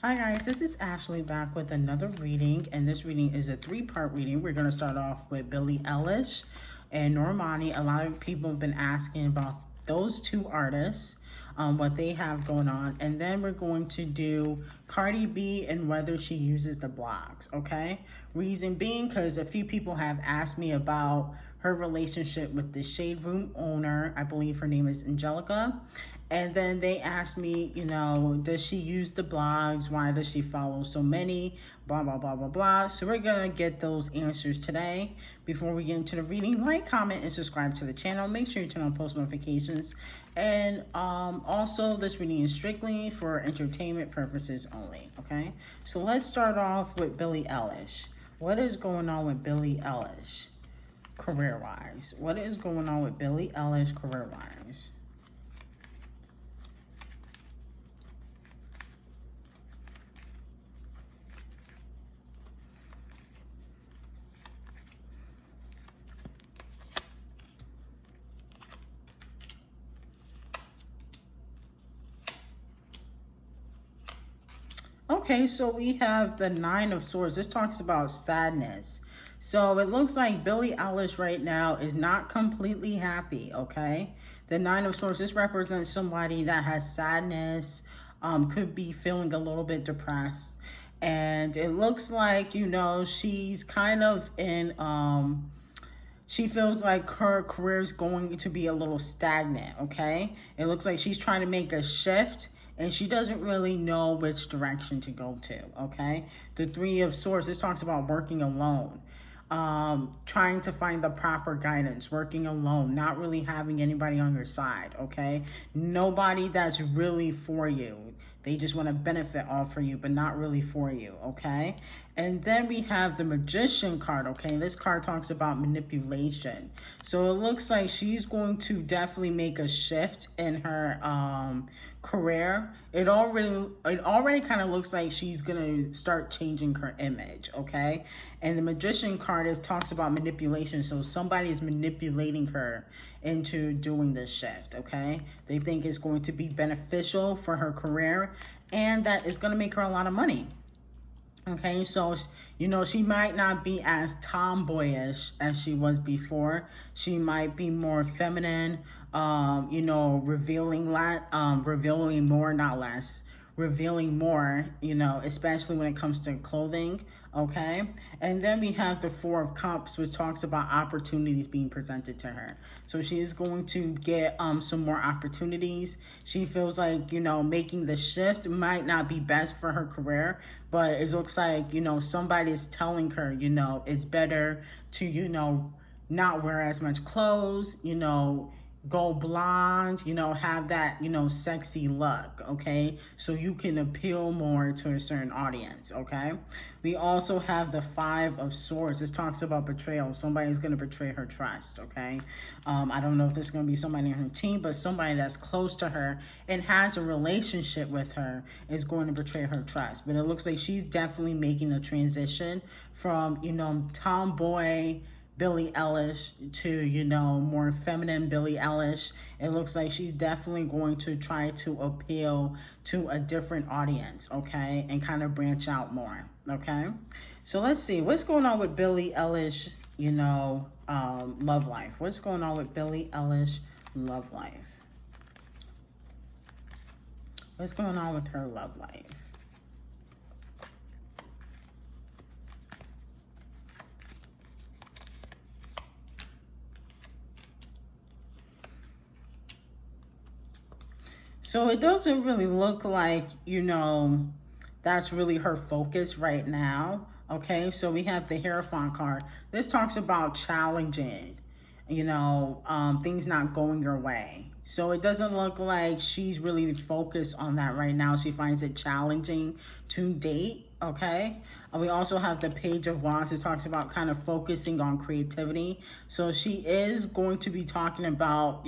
Hi guys, this is Ashley back with another reading, and this reading is a three-part reading. We're going to start off with Billie Ellish and Normani. A lot of people have been asking about those two artists, what they have going on, and then we're going to do Cardi B and whether she uses the blogs, okay? Reason being because a few people have asked me about her relationship with the shade room owner. I believe her name is Angelica. And then they asked me, does she use the blogs? Why does she follow so many? Blah, blah, blah, blah, blah. So we're going to get those answers today. Before we get into the reading, like, comment, and subscribe to the channel. Make sure you turn on post notifications. And also, this reading is strictly for entertainment purposes only, okay? So let's start off with Billie Ellish. What is going on with Billie Ellish career-wise? What is going on with Billie Ellish career-wise? Okay, so we have the Nine of Swords. This talks about sadness. So it looks like Billie Eilish right now is not completely happy, okay? The Nine of Swords, this represents somebody that has sadness, could be feeling a little bit depressed. And it looks like, she's kind of in, she feels like her career is going to be a little stagnant, okay? It looks like she's trying to make a shift and she doesn't really know which direction to go to, okay? The Three of Swords, this talks about working alone, trying to find the proper guidance, working alone, not really having anybody on your side, okay? Nobody that's really for you. They just want to benefit off for you, but not really for you, okay? And then we have the Magician card, okay? This card talks about manipulation. So it looks like she's going to definitely make a shift in her career. It already kind of looks like she's going to start changing her image, okay? And the Magician card talks about manipulation. So somebody is manipulating her into doing this shift, okay? They think it's going to be beneficial for her career and that it's going to make her a lot of money. Okay, so, she might not be as tomboyish as she was before. She might be more feminine, revealing more, not less, revealing more, especially when it comes to clothing, okay? And then we have the Four of Cups, which talks about opportunities being presented to her. So she is going to get some more opportunities. She feels like, making the shift might not be best for her career, but it looks like, somebody is telling her, it's better to, not wear as much clothes, go blonde, have that, sexy look, okay? So you can appeal more to a certain audience, okay? We also have the Five of Swords. This talks about betrayal. Somebody's going to betray her trust, okay? I don't know if this is going to be somebody on her team, but somebody that's close to her and has a relationship with her is going to betray her trust. But it looks like she's definitely making a transition from, tomboy Billie Ellish to, more feminine Billie Ellish. It looks like she's definitely going to try to appeal to a different audience, okay? And kind of branch out more, okay? So let's see. What's going on with Billie Ellish, love life? What's going on with Billie Ellish love life? What's going on with her love life? So it doesn't really look like, that's really her focus right now. Okay, so we have the Hierophant card. This talks about challenging, things not going your way. So it doesn't look like she's really focused on that right now. She finds it challenging to date, okay? We also have the Page of Wands. It talks about kind of focusing on creativity. So she is going to be talking about,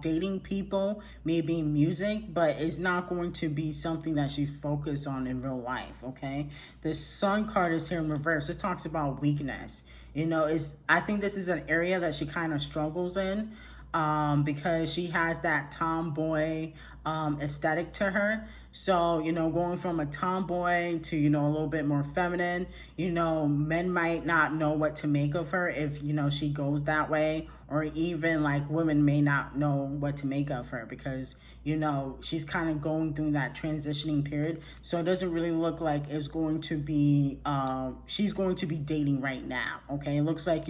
dating people, maybe music, but it's not going to be something that she's focused on in real life, okay? The Sun card is here in reverse. It talks about weakness. I think this is an area that she kind of struggles in, because she has that tomboy aesthetic to her. So, going from a tomboy to, a little bit more feminine, men might not know what to make of her if, she goes that way, or even like women may not know what to make of her because, she's kind of going through that transitioning period. So it doesn't really look like it's going to be, she's going to be dating right now. Okay. It looks like,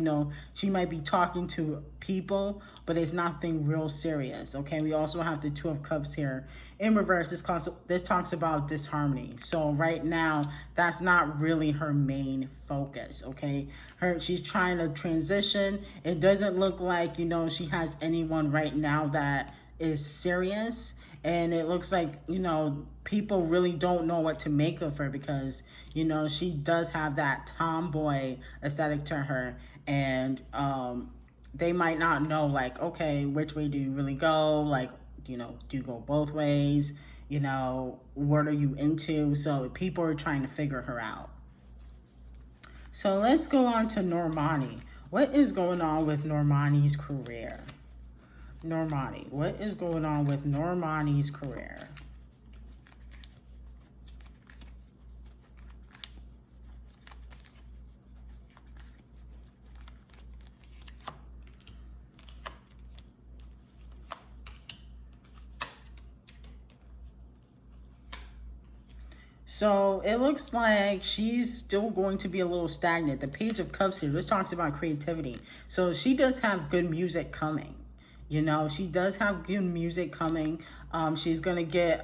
she might be talking to people, but it's nothing real serious. Okay. We also have the Two of Cups here in reverse. This talks about disharmony. So right now, that's not really her main focus. Okay. She's trying to transition. It doesn't look like, she has anyone right now that is serious, and it looks like people really don't know what to make of her because she does have that tomboy aesthetic to her, and they might not know, like, okay, which way do you really go, like, do you go both ways, what are you into? So people are trying to figure her out. So let's go on to Normani. What is going on with Normani's career? Normani. What is going on with Normani's career? So it looks like she's still going to be a little stagnant. The Page of Cups here, this talks about creativity. So she does have good music coming. She does have good music coming. She's going to get,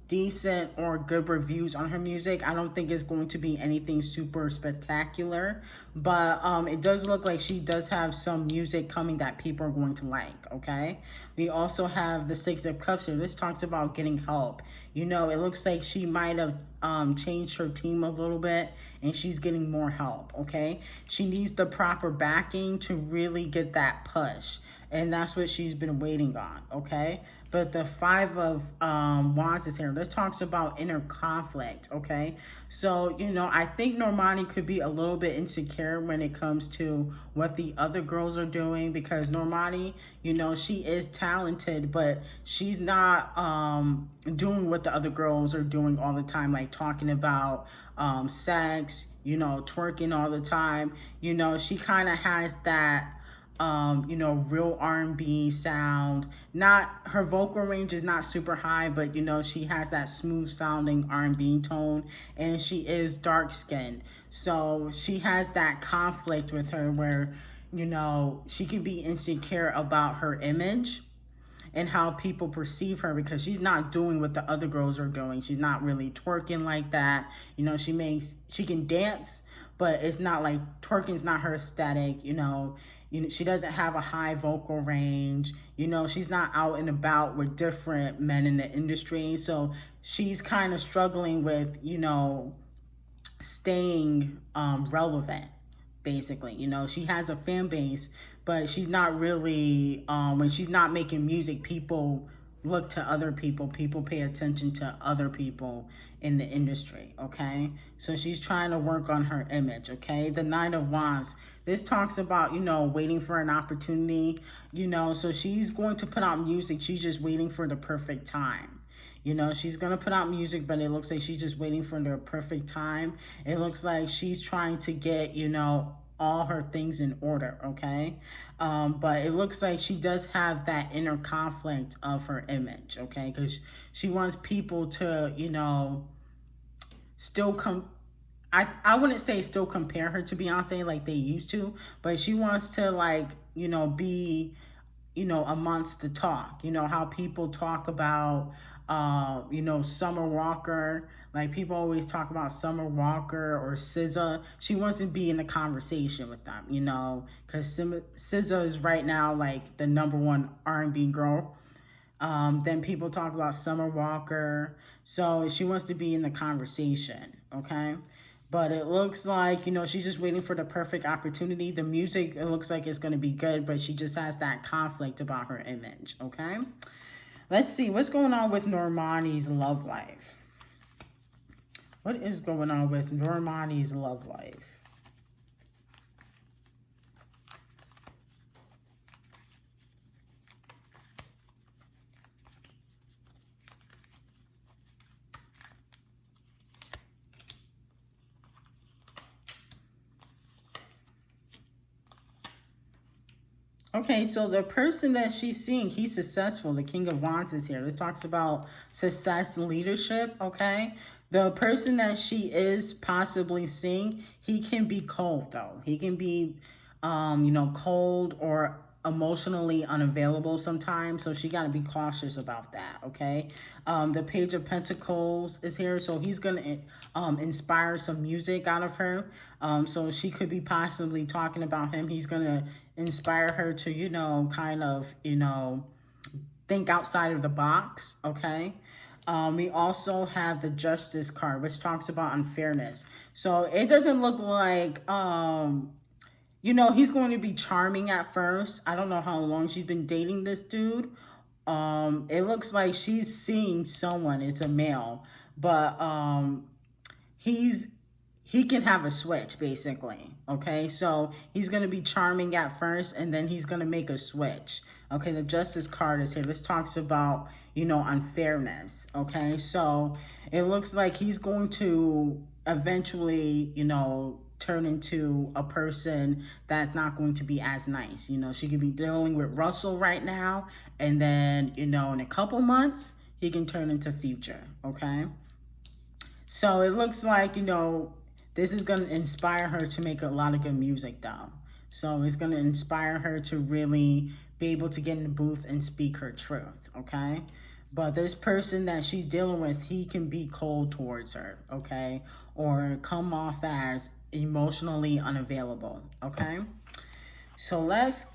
decent or good reviews on her music. I don't think it's going to be anything super spectacular, but it does look like she does have some music coming that people are going to like. Okay. We also have the Six of Cups here. This talks about getting help. It looks like she might have changed her team a little bit, and she's getting more help. Okay. She needs the proper backing to really get that push, and that's what she's been waiting on. Okay. But the Five of Wands is here. This talks about inner conflict. Okay. So, I think Normani could be a little bit insecure when it comes to what the other girls are doing, because Normani, she is talented, but she's not doing what the other girls are doing all the time, like talking about sex, twerking all the time. She kind of has that real R&B sound. Not, her vocal range is not super high, but she has that smooth sounding R&B tone, and she is dark skinned. So she has that conflict with her where, she can be insecure about her image and how people perceive her, because she's not doing what the other girls are doing. She's not really twerking like that. She can dance, but it's not like twerking's not her aesthetic. She doesn't have a high vocal range. She's not out and about with different men in the industry. So she's kind of struggling with, staying relevant, basically. She has a fan base, but she's not really, when she's not making music, people look to other people. People pay attention to other people in the industry. Okay. So she's trying to work on her image. Okay. The Nine of Wands. This talks about, waiting for an opportunity, so she's going to put out music. She's just waiting for the perfect time. She's going to put out music, but it looks like she's just waiting for the perfect time. It looks like she's trying to get, all her things in order. Okay. But it looks like she does have that inner conflict of her image. Okay. Because she wants people to, still come. I wouldn't say still compare her to Beyonce like they used to, but she wants to, like, be, amongst the talk. How people talk about, Summer Walker. Like, people always talk about Summer Walker or SZA. She wants to be in the conversation with them, because SZA is right now like the #1 R&B girl. Then people talk about Summer Walker. So she wants to be in the conversation. Okay. But it looks like, she's just waiting for the perfect opportunity. The music, it looks like it's going to be good, but she just has that conflict about her image. Okay. Let's see what's going on with Normani's love life. What is going on with Normani's love life? Okay, so the person that she's seeing, he's successful. The King of Wands is here. This talks about success and leadership, okay? The person that she is possibly seeing, he can be cold, though. He can be, cold or emotionally unavailable sometimes. So she got to be cautious about that, okay? The Page of Pentacles is here. So he's going to inspire some music out of her. So she could be possibly talking about him. He's going to inspire her to, think outside of the box, okay? We also have the Justice card, which talks about unfairness. So it doesn't look like, he's going to be charming at first. I don't know how long she's been dating this dude. It looks like she's seeing someone. It's a male, but he can have a switch, basically, okay? So he's going to be charming at first, and then he's going to make a switch. Okay, the Justice card is here. This talks about, unfairness, okay? So it looks like he's going to eventually, turn into a person that's not going to be as nice. She could be dealing with Russell right now, and then, in a couple months, he can turn into Future, okay? So it looks like, this is going to inspire her to make a lot of good music, though. So it's going to inspire her to really be able to get in the booth and speak her truth, okay? But this person that she's dealing with, he can be cold towards her, okay? Or come off as emotionally unavailable, okay? So let's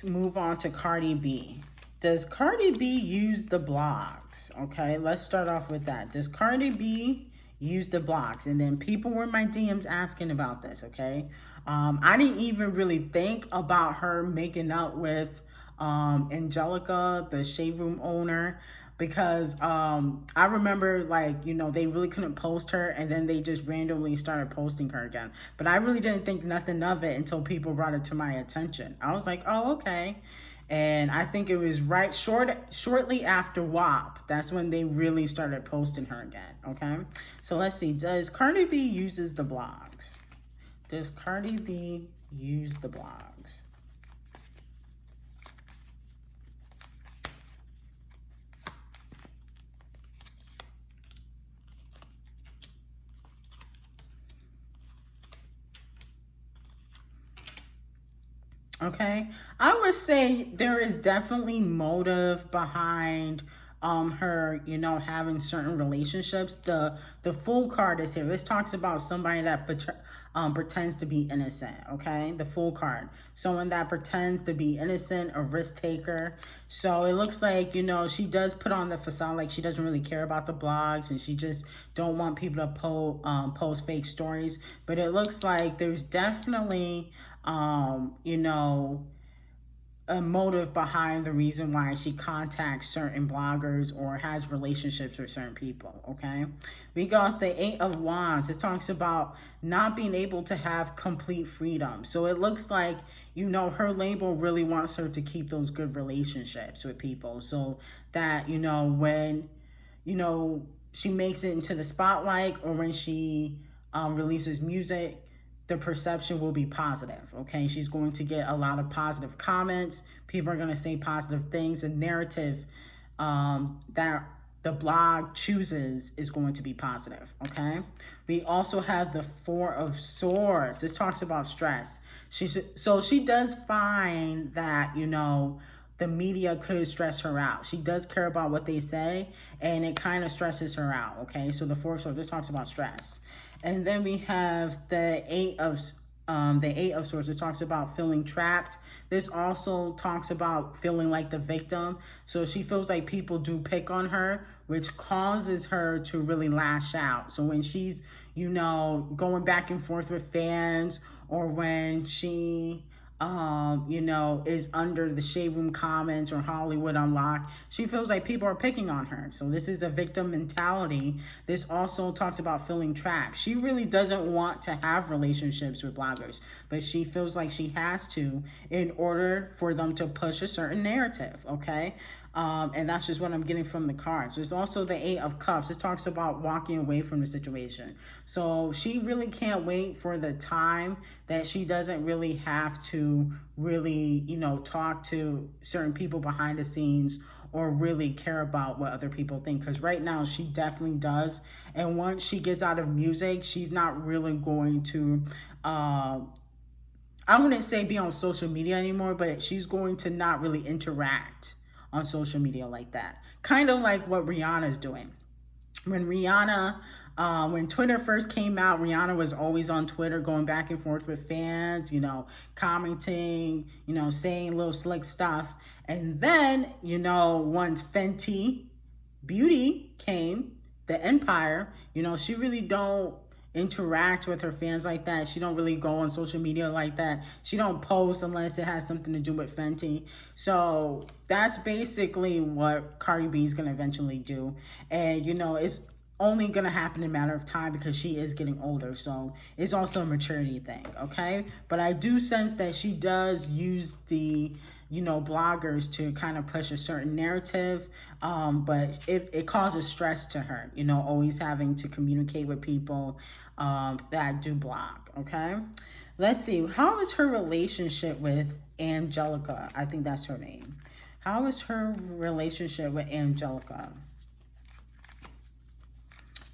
move on to Cardi B. Does Cardi B use the blogs? Okay, let's start off with that. Does Cardi B use the blogs? And then people were in my DMs asking about this, okay? I didn't even really think about her making out with Angelica, the shaderoom owner, because I remember, they really couldn't post her, and then they just randomly started posting her again. But I really didn't think nothing of it until people brought it to my attention. I was like, oh, okay. And I think it was shortly after WAP. That's when they really started posting her again, okay? So let's see. Does Cardi B uses the blogs? Does Cardi B use the blogs? Okay, I would say there is definitely motive behind her, having certain relationships. The Fool card is here. This talks about somebody that pretends to be innocent, okay? The Fool card. Someone that pretends to be innocent, a risk taker. So it looks like, she does put on the facade like she doesn't really care about the blogs, and she just don't want people to post fake stories. But it looks like there's definitely a motive behind the reason why she contacts certain bloggers or has relationships with certain people, okay? We got the Eight of Wands. It talks about not being able to have complete freedom. So it looks like, her label really wants her to keep those good relationships with people, so that, when, she makes it into the spotlight, or when she releases music, the perception will be positive, okay? She's going to get a lot of positive comments. People are going to say positive things. The narrative that the blog chooses is going to be positive, okay? We also have the Four of Swords. This talks about stress. So she does find that, the media could stress her out. She does care about what they say, and it kind of stresses her out, okay? So the Four of Swords, this talks about stress. And then we have the Eight of Swords. It talks about feeling trapped. This also talks about feeling like the victim. So she feels like people do pick on her, which causes her to really lash out. So when she's, going back and forth with fans, or when she is under the Shade Room comments or Hollywood Unlocked, she feels like people are picking on her. So this is a victim mentality. This also talks about feeling trapped. She really doesn't want to have relationships with bloggers, but she feels like she has to in order for them to push a certain narrative, okay? And that's just what I'm getting from the cards. There's also the Eight of Cups. It talks about walking away from the situation. So she really can't wait for the time that she doesn't really have to really, talk to certain people behind the scenes or really care about what other people think. Because right now she definitely does. And once she gets out of music, she's not really going to, I wouldn't say be on social media anymore, but she's going to not really interact on social media like that. Kind of like what Rihanna's doing. When Twitter first came out, Rihanna was always on Twitter going back and forth with fans, commenting, saying little slick stuff. And then, once Fenty Beauty came, the empire, she really don't interact with her fans like that. She don't really go on social media like that. She don't post unless it has something to do with Fenty. So that's basically what Cardi B is going to eventually do. And, it's only going to happen in a matter of time because she is getting older. So it's also a maturity thing, okay? But I do sense that she does use the bloggers to kind of push a certain narrative, but it causes stress to her, always having to communicate with people that do blog, okay? Let's see, how is her relationship with Angelica? I think that's her name. How is her relationship with Angelica?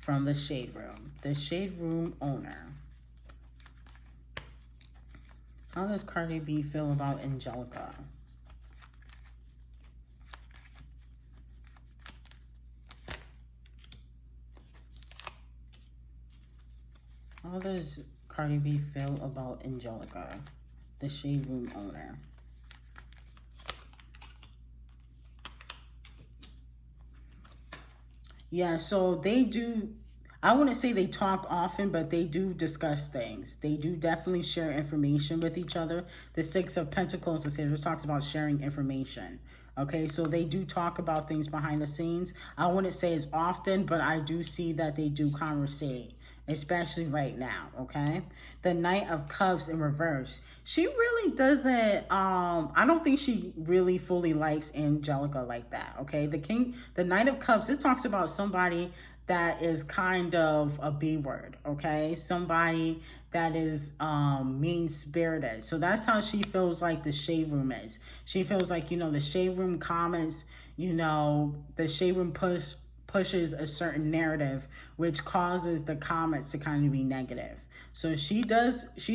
From the Shade Room, the Shade Room owner. How does Cardi B feel about Angelica? How does Cardi B feel about Angelica, the Shade Room owner? Yeah, so they do, I wouldn't say they talk often, but they do discuss things. They do definitely share information with each other. The Six of Pentacles, the Sage talks about sharing information. Okay, so they do talk about things behind the scenes. I wouldn't say it's often, but I do see that they do conversate, especially right now, okay? The Knight of Cups in reverse. She really doesn't, I don't think she really fully likes Angelica like that, okay? The Knight of Cups, this talks about somebody that is kind of a B word, okay? Somebody that is mean-spirited. So that's how she feels like the Shade Room is. She feels like, the Shade Room comments, the Shade Room pushes a certain narrative, which causes the comments to kind of be negative. So she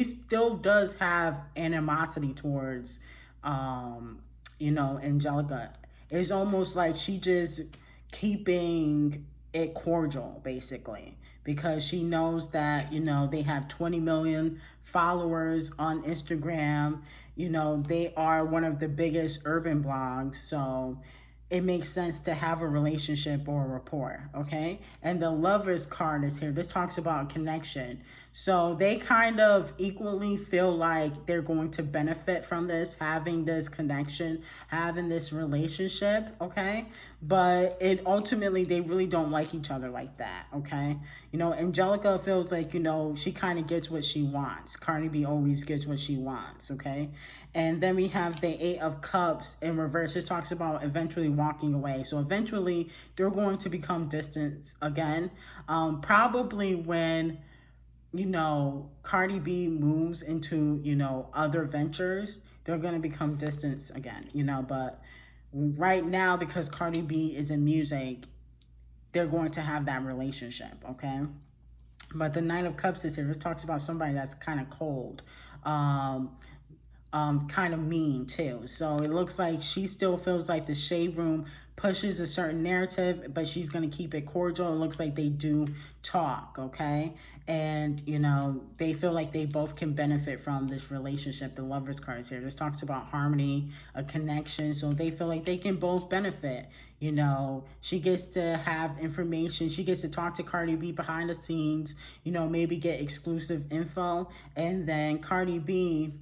still does have animosity towards, Angelica. It's almost like she just keeping it cordial, basically, because she knows that, they have 20 million followers on Instagram. They are one of the biggest urban blogs. So it makes sense to have a relationship or a rapport, okay? And the Lovers card is here. This talks about connection. So they kind of equally feel like they're going to benefit from this, having this connection, having this relationship, okay? But it ultimately, they really don't like each other like that, okay? Angelica feels like, she kind of gets what she wants. Cardi B always gets what she wants, okay? And then we have the Eight of Cups in reverse. It talks about eventually walking away. So eventually they're going to become distant again. Probably when, Cardi B moves into, other ventures, they're going to become distant again, but right now, because Cardi B is in music, they're going to have that relationship, okay? But the Nine of Cups is here. It talks about somebody that's kind of cold. Kind of mean too. So it looks like she still feels like the Shade Room pushes a certain narrative, but she's going to keep it cordial. It looks like they do talk, okay? And, they feel like they both can benefit from this relationship. The Lovers cards here. This talks about harmony, a connection. So they feel like they can both benefit. She gets to have information. She gets to talk to Cardi B behind the scenes, maybe get exclusive info. And then Cardi B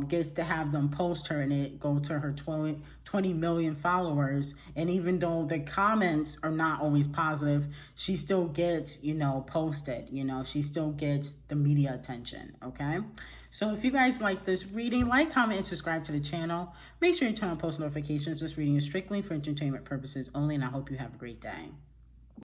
gets to have them post her and it go to her 20 million followers. And even though the comments are not always positive, she still gets, posted, she still gets the media attention, okay? So if you guys like this reading, like, comment, and subscribe to the channel. Make sure you turn on post notifications. This reading is strictly for entertainment purposes only, and I hope you have a great day.